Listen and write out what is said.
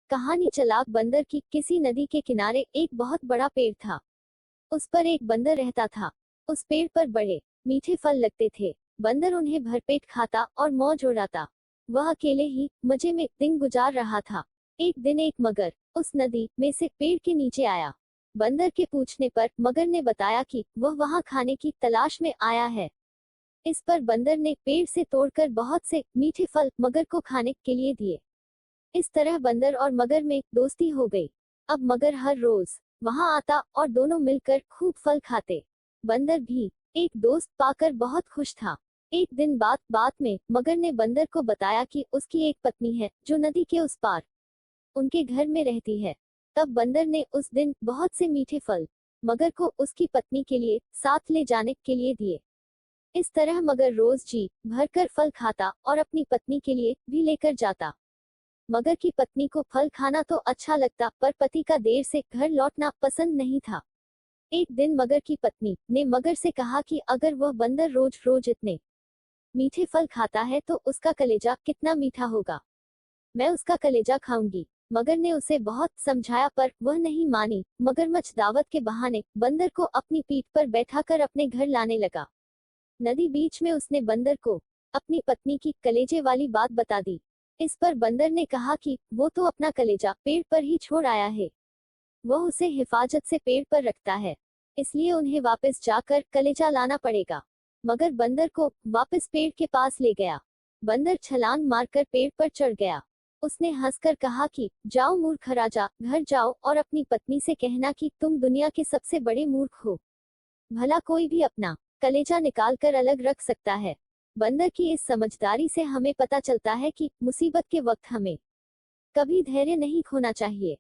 कहानी चालाक बंदर की। किसी नदी के किनारे एक बहुत बड़ा पेड़ था। उस पर एक बंदर रहता था। उस पेड़ पर बड़े मीठे फल लगते थे। बंदर उन्हें भरपेट खाता और मौज उड़ाता। वह अकेले ही मजे में दिन गुजार रहा था। एक दिन एक मगर उस नदी में से पेड़ के नीचे आया। बंदर के पूछने पर मगर ने बताया कि वह वहां खाने की तलाश में आया है। इस पर बंदर ने पेड़ से तोड़कर बहुत से मीठे फल मगर को खाने के लिए दिए। इस तरह बंदर और मगर में दोस्ती हो गई। अब मगर हर रोज वहां आता और दोनों मिलकर खूब फल खाते। बंदर भी एक दोस्त पाकर बहुत खुश था। एक दिन बात में मगर ने बंदर को बताया कि उसकी एक पत्नी है जो नदी के उस पार उनके घर में रहती है। तब बंदर ने उस दिन बहुत से मीठे फल मगर को उसकी पत्नी के लिए साथ ले जाने के लिए दिए। इस तरह मगर रोज जी भरकर फल खाता और अपनी पत्नी के लिए भी लेकर जाता। मगर की पत्नी को फल खाना तो अच्छा लगता, पर पति का देर से घर लौटना पसंद नहीं था। एक दिन मगर की पत्नी ने मगर से कहा कि अगर वह बंदर रोज रोज इतने मीठे फल खाता है तो उसका कलेजा कितना मीठा होगा। मैं उसका कलेजा खाऊंगी। मगर ने उसे बहुत समझाया पर वह नहीं मानी। मगरमच्छ दावत के बहाने बंदर को अपनी पीठ पर बैठाकर अपने घर लाने लगा। नदी बीच में उसने बंदर को अपनी पत्नी की कलेजे वाली बात बता दी। इस पर बंदर ने कहा कि वो तो अपना कलेजा पेड़ पर ही छोड़ आया है। वह उसे हिफाजत से पेड़ पर रखता है, इसलिए उन्हें वापस जाकर कलेजा लाना पड़ेगा। मगर बंदर को वापस पेड़ के पास ले गया। बंदर छलांग मारकर पेड़ पर चढ़ गया। उसने हंसकर कहा कि जाओ मूर्ख राजा, घर जाओ और अपनी पत्नी से कहना कि तुम दुनिया के सबसे बड़े मूर्ख हो। भला कोई भी अपना कलेजा निकाल कर अलग रख सकता है। बंदर की इस समझदारी से हमें पता चलता है कि मुसीबत के वक्त हमें कभी धैर्य नहीं खोना चाहिए।